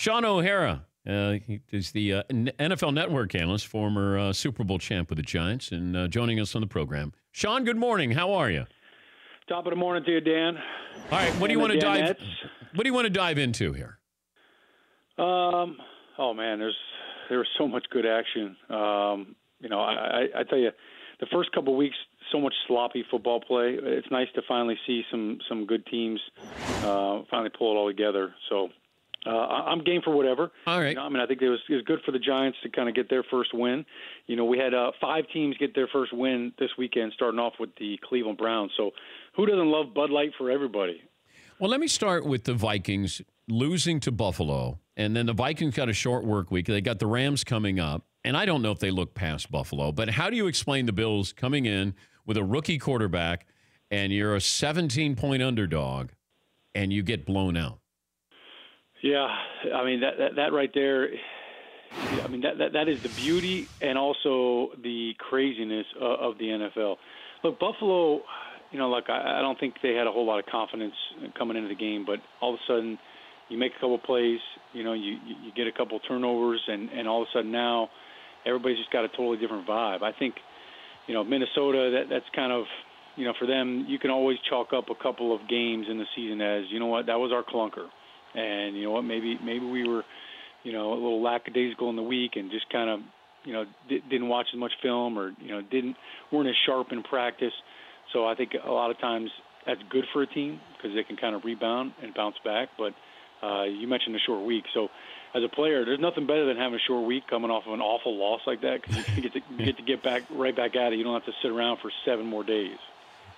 Shaun O'Hara. He is the NFL Network analyst, former Super Bowl champ with the Giants, and joining us on the program. Shaun, good morning. How are you? Top of the morning to you, Dan. All right, what do you want to dive? What do you want to dive into here? Oh man, there's so much good action. I tell you, the first couple of weeks, so much sloppy football play. It's nice to finally see some good teams finally pull it all together. So I'm game for whatever. All right. I think it was good for the Giants to kind of get their first win. We had 5 teams get their first win this weekend, starting off with the Cleveland Browns. So who doesn't love Bud Light for everybody? Well, let me start with the Vikings losing to Buffalo, and then the Vikings got a short work week. They got the Rams coming up, and I don't know if they look past Buffalo, but how do you explain the Bills coming in with a rookie quarterback, and you're a 17-point underdog, and you get blown out? Yeah, I mean, that right there, I mean, that is the beauty and also the craziness of the NFL. Look, Buffalo, I don't think they had a whole lot of confidence coming into the game, but all of a sudden you make a couple plays, you get a couple turnovers, and all of a sudden now everybody's just got a totally different vibe. I think, Minnesota, that's kind of, for them, you can always chalk up a couple of games in the season as, that was our clunker. And maybe we were, a little lackadaisical in the week and just kind of, didn't watch as much film or, weren't as sharp in practice. So I think a lot of times that's good for a team because they can kind of rebound and bounce back. But you mentioned a short week. So as a player, there's nothing better than having a short week coming off of an awful loss like that because you get to get back right back at it. You don't have to sit around for 7 more days.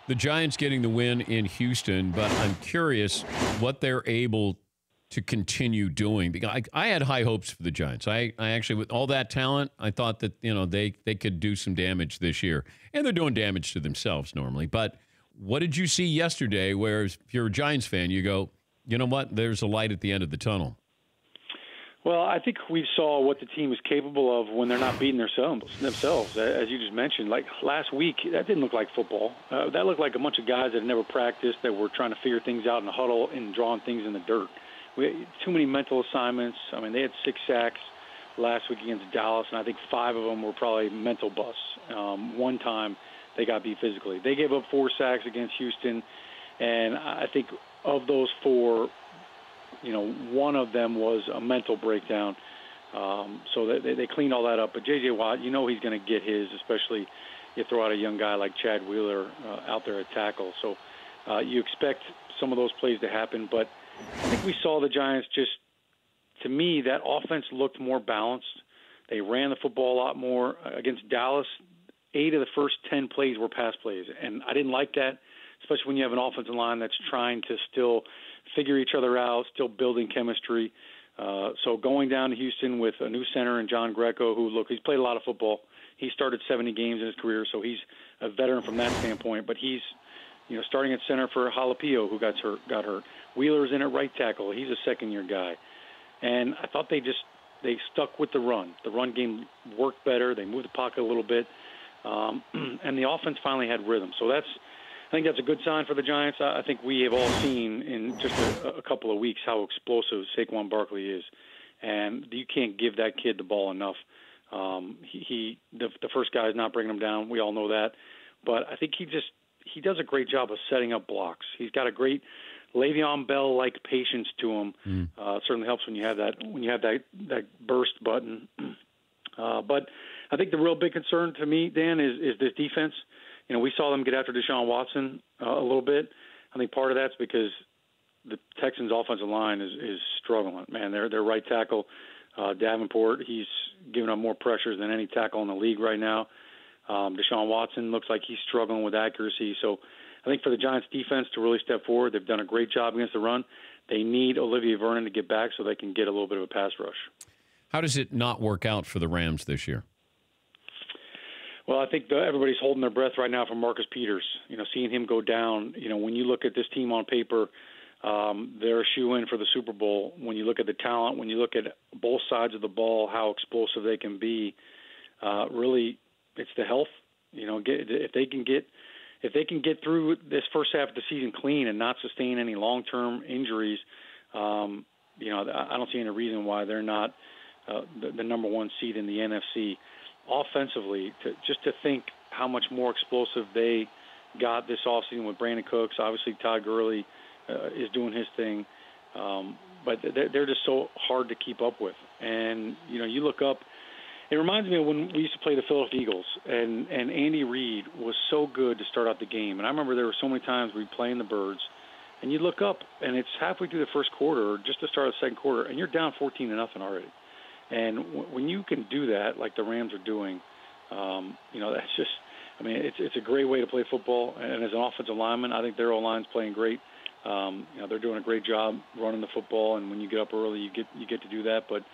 The Giants getting the win in Houston, but I'm curious what they're able to continue doing. Because I had high hopes for the Giants. I actually, with all that talent, I thought that they could do some damage this year. And they're doing damage to themselves normally. But what did you see yesterday where if you're a Giants fan, you go, you know what, there's a light at the end of the tunnel? Well, I think we saw what the team is capable of when they're not beating themselves. As you just mentioned, like last week, that didn't look like football. That looked like a bunch of guys that had never practiced, that were trying to figure things out in the huddle and drawing things in the dirt. We had too many mental assignments. I mean, they had 6 sacks last week against Dallas, and I think 5 of them were probably mental busts. One time they got beat physically. They gave up 4 sacks against Houston, and I think of those 4, one of them was a mental breakdown. So they cleaned all that up. But J.J. Watt, he's going to get his, especially you throw out a young guy like Chad Wheeler out there at tackle. So you expect some of those plays to happen, but I think we saw the Giants just, to me, that offense looked more balanced. They ran the football a lot more. Against Dallas, 8 of the first 10 plays were pass plays, and I didn't like that, especially when you have an offensive line that's trying to still figure each other out, still building chemistry. So going down to Houston with a new center and John Greco, he's played a lot of football. He started 70 games in his career, so he's a veteran from that standpoint, but he's starting at center for Jalapio, who got hurt. Wheeler's in at right tackle. He's a second-year guy. And I thought they stuck with the run. The run game worked better. They moved the pocket a little bit. And the offense finally had rhythm. So I think that's a good sign for the Giants. I think we have all seen in just a couple of weeks how explosive Saquon Barkley is. And you can't give that kid the ball enough. The first guy is not bringing him down. We all know that. But I think he does a great job of setting up blocks. He's got a great Le'Veon Bell-like patience to him. It certainly helps when you have that burst button. But I think the real big concern to me, Dan, is this defense. We saw them get after Deshaun Watson a little bit. I think part of that's because the Texans' offensive line is struggling. Man, their right tackle, Davenport, he's giving up more pressures than any tackle in the league right now. Deshaun Watson looks like he's struggling with accuracy. So I think for the Giants defense to really step forward, they've done a great job against the run. They need Olivier Vernon to get back so they can get a little bit of a pass rush. How does it not work out for the Rams this year? Well, I think everybody's holding their breath right now for Marcus Peters. Seeing him go down, when you look at this team on paper, they're a shoe-in for the Super Bowl. When you look at the talent, when you look at both sides of the ball, how explosive they can be, really it's the health. If they can get through this first half of the season clean and not sustain any long-term injuries, I don't see any reason why they're not the number one seed in the NFC. Offensively, to think how much more explosive they got this offseason with Brandon Cooks. Obviously, Todd Gurley is doing his thing. But they're just so hard to keep up with. And, you look up, it reminds me of when we used to play the Philadelphia Eagles, and Andy Reid was so good to start out the game. And I remember there were so many times we'd play in the Birds, and you look up, and it's halfway through the first quarter, or just to start the second quarter, and you're down 14-0 already. And when you can do that, like the Rams are doing, that's just, it's a great way to play football. And as an offensive lineman, I think their O-line's playing great. They're doing a great job running the football, and when you get up early, you get to do that. But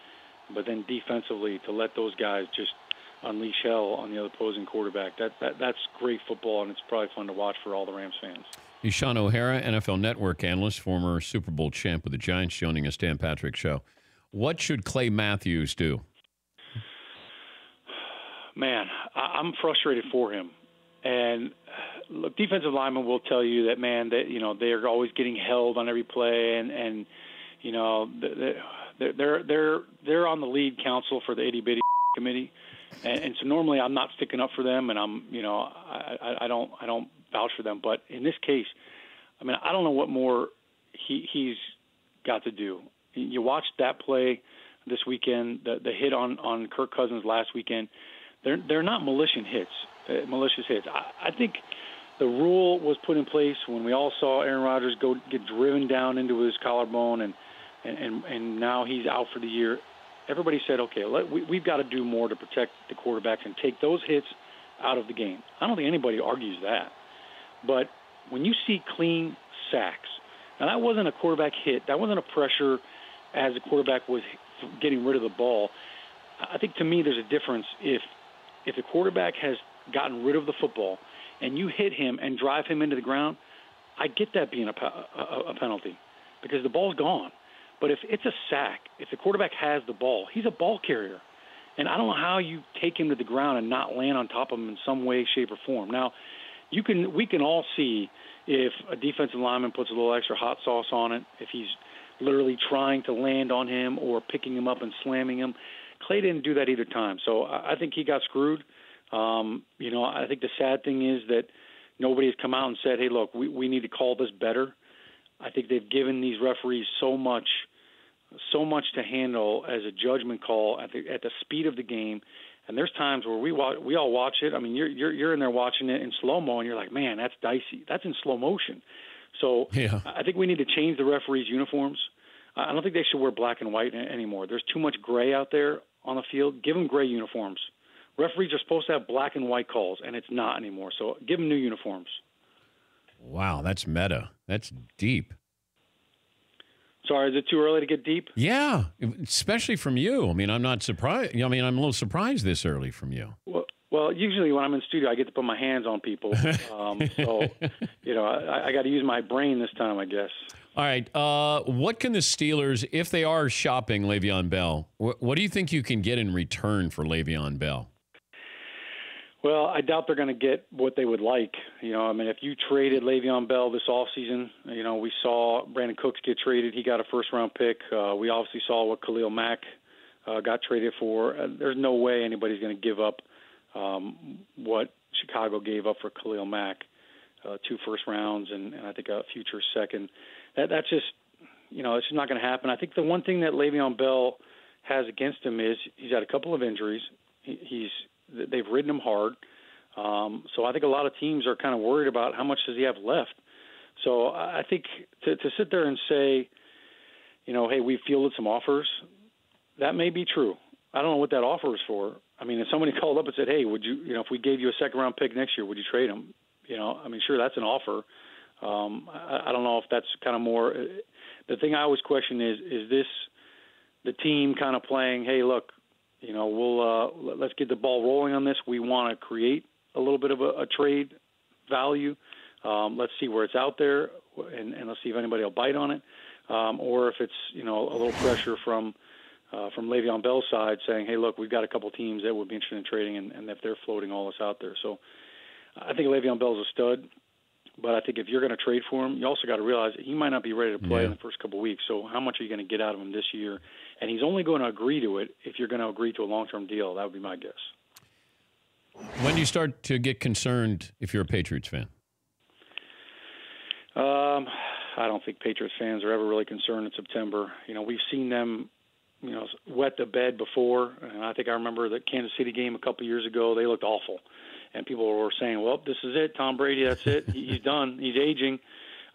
then defensively, to let those guys just unleash hell on the other opposing quarterback, that's great football, and it's probably fun to watch for all the Rams fans. He's Shaun O'Hara, NFL Network analyst, former Super Bowl champ with the Giants, joining us, Dan Patrick Show. What should Clay Matthews do? Man, I'm frustrated for him. And look, defensive linemen will tell you that, man, that they're always getting held on every play, and they're on the lead council for the itty bitty committee, and so normally I'm not sticking up for them, and I don't vouch for them, but in this case, I don't know what more he's got to do. You watched that play this weekend, the hit on Kirk Cousins last weekend. They're not malicious hits. I think the rule was put in place when we all saw Aaron Rodgers get driven down into his collarbone, and now he's out for the year. Everybody said, okay, we've got to do more to protect the quarterbacks and take those hits out of the game. I don't think anybody argues that. But when you see clean sacks, now that wasn't a quarterback hit. That wasn't a pressure as the quarterback was getting rid of the ball. I think, to me, there's a difference if the quarterback has gotten rid of the football and you hit him and drive him into the ground. I get that being a penalty because the ball's gone. But if it's a sack, if the quarterback has the ball, he's a ball carrier. And I don't know how you take him to the ground and not land on top of him in some way, shape, or form. Now, we can all see if a defensive lineman puts a little extra hot sauce on it, if he's literally trying to land on him or picking him up and slamming him. Clay didn't do that either time. So I think he got screwed. I think the sad thing is that nobody has come out and said, hey, look, we need to call this better. I think they've given these referees so much to handle as a judgment call at the speed of the game. And there's times where we all watch it. You're in there watching it in slow-mo, and you're like, man, that's dicey. That's in slow motion. So yeah. I think we need to change the referees' uniforms. I don't think they should wear black and white anymore. There's too much gray out there on the field. Give them gray uniforms. Referees are supposed to have black and white calls, and it's not anymore. So give them new uniforms. Wow, that's meta. That's deep. Sorry, is it too early to get deep? Yeah, especially from you. I'm not surprised. I'm a little surprised this early from you. Well, usually when I'm in studio, I get to put my hands on people. So, I got to use my brain this time, I guess. All right. What can the Steelers, if they are shopping Le'Veon Bell, what do you think you can get in return for Le'Veon Bell? Well, I doubt they're going to get what they would like. If you traded Le'Veon Bell this offseason, we saw Brandon Cooks get traded. He got a first-round pick. We obviously saw what Khalil Mack got traded for. There's no way anybody's going to give up what Chicago gave up for Khalil Mack, 2 first rounds and I think a future second. That's just, it's just not going to happen. I think the one thing that Le'Veon Bell has against him is he's had a couple of injuries. They've ridden him hard. So I think a lot of teams are kind of worried about how much does he have left. So I think to sit there and say, hey, we fielded some offers, that may be true. I don't know what that offer is for. If somebody called up and said, hey, would you, if we gave you a second-round pick next year, would you trade him? Sure, that's an offer. I don't know if that's kind of more the thing I always question is this the team kind of playing, hey, look, we'll let's get the ball rolling on this. We want to create a little bit of a trade value. Let's see where it's out there, and let's see if anybody will bite on it, or if it's a little pressure from Le'Veon Bell's side saying, hey, look, we've got a couple teams that would be interested in trading, and if they're floating all this out there. So I think Le'Veon Bell's a stud. But I think if you're going to trade for him, you also got to realize that he might not be ready to play Yeah. in the first couple of weeks. So how much are you going to get out of him this year? And he's only going to agree to it if you're going to agree to a long-term deal. That would be my guess. When do you start to get concerned if you're a Patriots fan? I don't think Patriots fans are ever really concerned in September. You know, we've seen them, you know, wet the bed before. And I think I remember the Kansas City game a couple years ago. They looked awful. And people were saying, well, this is it. Tom Brady, that's it. He's done. He's aging.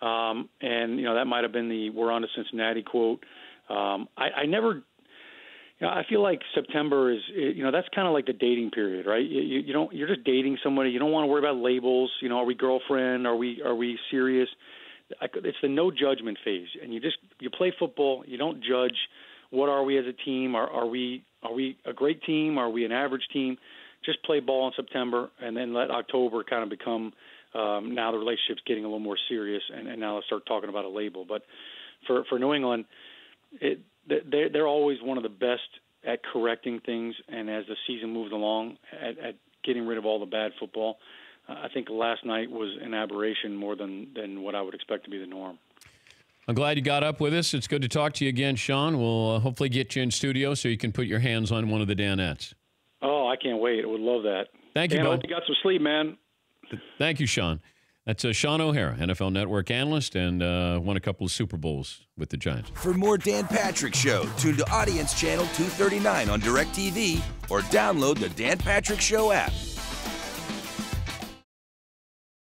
And, you know, that might have been the "we're on to Cincinnati" quote. I never – you know, I feel like September is, you know, that's kind of like the dating period, right? You don't, you're just dating somebody. You don't want to worry about labels. You know, are we girlfriend? Are we serious? It's the no judgment phase, and you play football. You don't judge. What are we as a team? Are we a great team? Are we an average team? Just play ball in September, and then let October kind of become. Now the relationship's getting a little more serious, and now let's start talking about a label. But for New England, they're always one of the best at correcting things, and as the season moves along, at getting rid of all the bad football. I think last night was an aberration more than what I would expect to be the norm. I'm glad you got up with us. It's good to talk to you again, Shaun. We'll hopefully get you in studio so you can put your hands on one of the Danettes. Oh, I can't wait. I would love that. Thank you, Dan, I Bill. hope you got some sleep, man. Thank you, Shaun. That's Shaun O'Hara, NFL Network analyst, and won a couple of Super Bowls with the Giants. For more Dan Patrick Show, tune to Audience Channel 239 on DirecTV or download the Dan Patrick Show app.